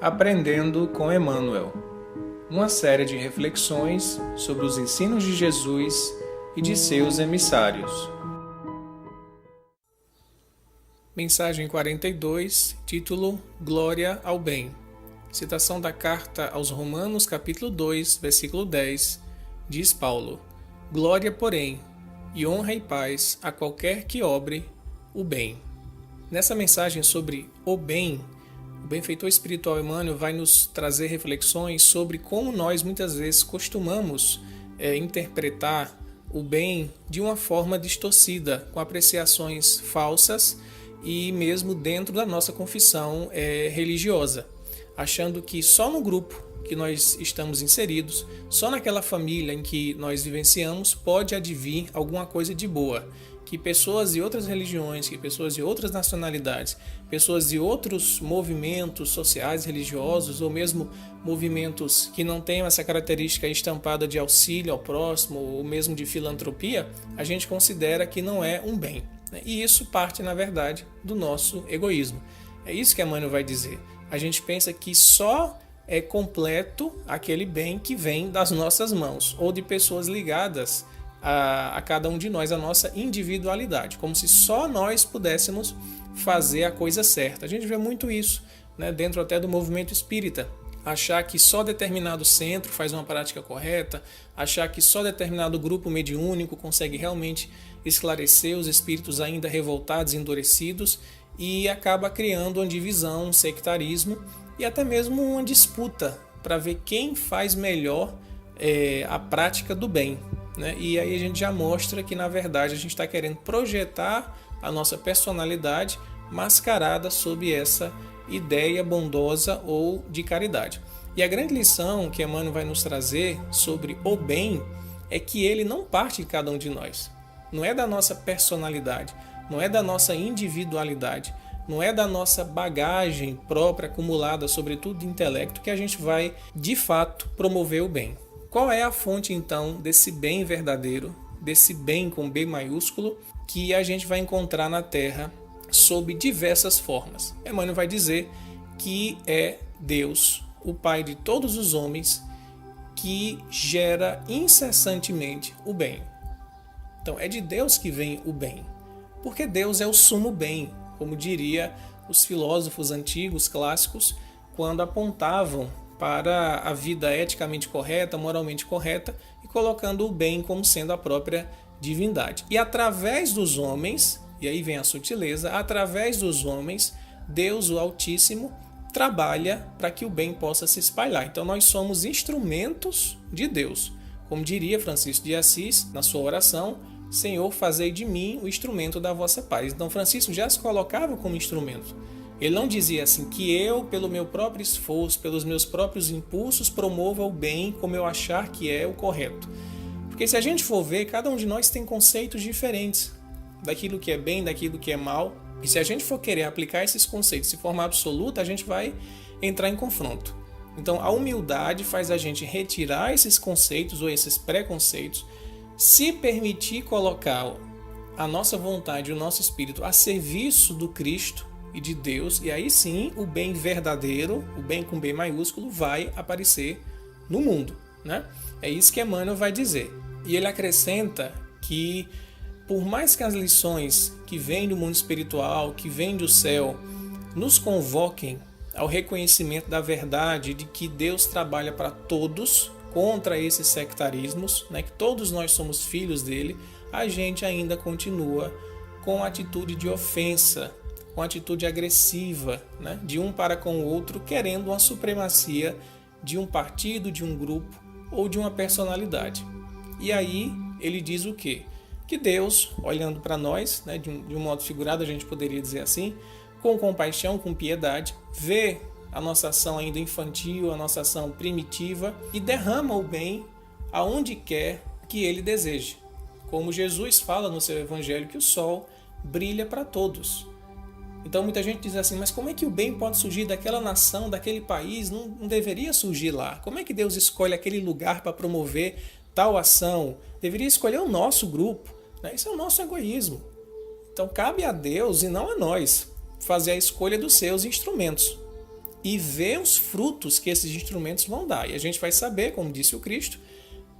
Aprendendo com Emmanuel, uma série de reflexões sobre os ensinos de Jesus e de seus emissários. Mensagem 42, título Glória ao Bem. Citação da carta aos Romanos, capítulo 2, versículo 10, diz Paulo: Glória, porém, e honra e paz a qualquer que obre o bem. Nessa mensagem sobre o bem, o benfeitor espiritual Emmanuel vai nos trazer reflexões sobre como nós muitas vezes costumamos interpretar o bem de uma forma distorcida, com apreciações falsas e mesmo dentro da nossa confissão religiosa, achando que só no grupo que nós estamos inseridos, só naquela família em que nós vivenciamos, pode advir alguma coisa de boa. Que pessoas de outras religiões, que pessoas de outras nacionalidades, pessoas de outros movimentos sociais, religiosos, ou mesmo movimentos que não tenham essa característica estampada de auxílio ao próximo, ou mesmo de filantropia, a gente considera que não é um bem. E isso parte, na verdade, do nosso egoísmo. É isso que Emmanuel vai dizer. A gente pensa que só é completo aquele bem que vem das nossas mãos, ou de pessoas ligadas a cada um de nós, a nossa individualidade, como se só nós pudéssemos fazer a coisa certa. A gente vê muito isso, dentro até do movimento espírita, achar que só determinado centro faz uma prática correta, achar que só determinado grupo mediúnico consegue realmente esclarecer os espíritos ainda revoltados, endurecidos, e acaba criando uma divisão, um sectarismo e até mesmo uma disputa para ver quem faz melhor a prática do bem. E aí a gente já mostra que, na verdade, a gente está querendo projetar a nossa personalidade mascarada sob essa ideia bondosa ou de caridade. E a grande lição que Emmanuel vai nos trazer sobre o bem é que ele não parte de cada um de nós. Não é da nossa personalidade, não é da nossa individualidade, não é da nossa bagagem própria acumulada, sobretudo de intelecto, que a gente vai, de fato, promover o bem. Qual é a fonte, então, desse bem verdadeiro, desse bem com B maiúsculo, que a gente vai encontrar na Terra sob diversas formas? Emmanuel vai dizer que é Deus, o Pai de todos os homens, que gera incessantemente o bem. Então, é de Deus que vem o bem, porque Deus é o sumo bem, como diria os filósofos antigos, clássicos, quando apontavam para a vida eticamente correta, moralmente correta, e colocando o bem como sendo a própria divindade. E através dos homens, e aí vem a sutileza, através dos homens, Deus, o Altíssimo, trabalha para que o bem possa se espalhar. Então nós somos instrumentos de Deus. Como diria Francisco de Assis na sua oração: Senhor, fazei de mim o instrumento da vossa paz. Então Francisco já se colocava como instrumento. Ele não dizia assim, que eu, pelo meu próprio esforço, pelos meus próprios impulsos, promova o bem como eu achar que é o correto. Porque se a gente for ver, cada um de nós tem conceitos diferentes daquilo que é bem, daquilo que é mal. E se a gente for querer aplicar esses conceitos de forma absoluta, a gente vai entrar em confronto. Então a humildade faz a gente retirar esses conceitos ou esses preconceitos, se permitir colocar a nossa vontade e o nosso espírito a serviço do Cristo e de Deus, e aí sim o bem verdadeiro, o bem com B maiúsculo, vai aparecer no mundo. É isso que Emmanuel vai dizer. E ele acrescenta que, por mais que as lições que vêm do mundo espiritual, que vêm do céu, nos convoquem ao reconhecimento da verdade de que Deus trabalha para todos, contra esses sectarismos, que todos nós somos filhos dele, a gente ainda continua com atitude de ofensa, com atitude agressiva, de um para com o outro, querendo uma supremacia de um partido, de um grupo ou de uma personalidade. E aí ele diz o quê? Que Deus, olhando para nós, de um modo figurado, a gente poderia dizer assim, com compaixão, com piedade, vê a nossa ação ainda infantil, a nossa ação primitiva, e derrama o bem aonde quer que ele deseje. Como Jesus fala no seu evangelho, que o sol brilha para todos. Então muita gente diz assim, mas como é que o bem pode surgir daquela nação, daquele país? Não deveria surgir lá. Como é que Deus escolhe aquele lugar para promover tal ação? Deveria escolher o nosso grupo. Isso é o nosso egoísmo. Então cabe a Deus e não a nós fazer a escolha dos seus instrumentos. e ver os frutos que esses instrumentos vão dar. E a gente vai saber, como disse o Cristo,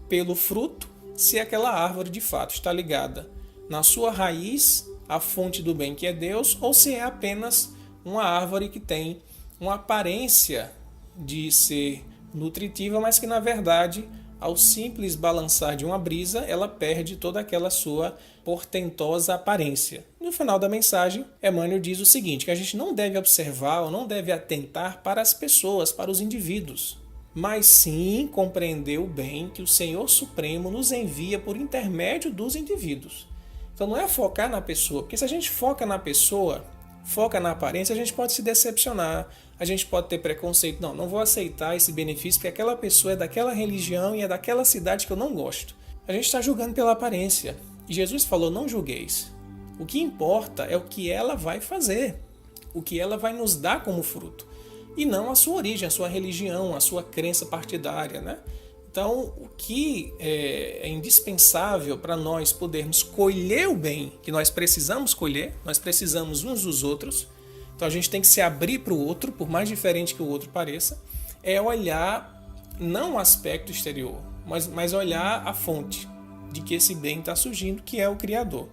pelo fruto, se aquela árvore de fato está ligada na sua raiz à fonte do bem que é Deus, ou se é apenas uma árvore que tem uma aparência de ser nutritiva, mas que na verdade, ao simples balançar de uma brisa, ela perde toda aquela sua portentosa aparência. No final da mensagem, Emmanuel diz o seguinte, que a gente não deve observar ou não deve atentar para as pessoas, para os indivíduos, mas sim compreender o bem que o Senhor Supremo nos envia por intermédio dos indivíduos. Então não é focar na pessoa, porque se a gente foca na pessoa, foca na aparência, a gente pode se decepcionar, a gente pode ter preconceito. Não vou aceitar esse benefício porque aquela pessoa é daquela religião e é daquela cidade que eu não gosto. A gente está julgando pela aparência. E Jesus falou, não julgueis. O que importa é o que ela vai fazer, o que ela vai nos dar como fruto. E não a sua origem, a sua religião, a sua crença partidária, né? Então, o que é indispensável para nós podermos colher o bem que nós precisamos colher, nós precisamos uns dos outros, então a gente tem que se abrir para o outro, por mais diferente que o outro pareça, é olhar não o aspecto exterior, mas olhar a fonte de que esse bem está surgindo, que é o Criador.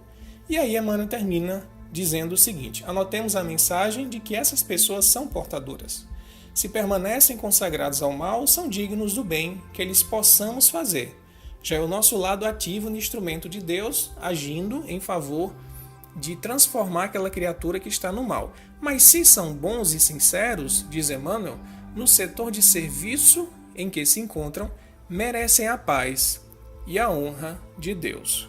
E aí Emmanuel termina dizendo o seguinte, anotemos a mensagem de que essas pessoas são portadoras. Se permanecem consagrados ao mal, são dignos do bem que eles possamos fazer. Já é o nosso lado ativo no instrumento de Deus, agindo em favor de transformar aquela criatura que está no mal. Mas se são bons e sinceros, diz Emmanuel, no setor de serviço em que se encontram, merecem a paz e a honra de Deus.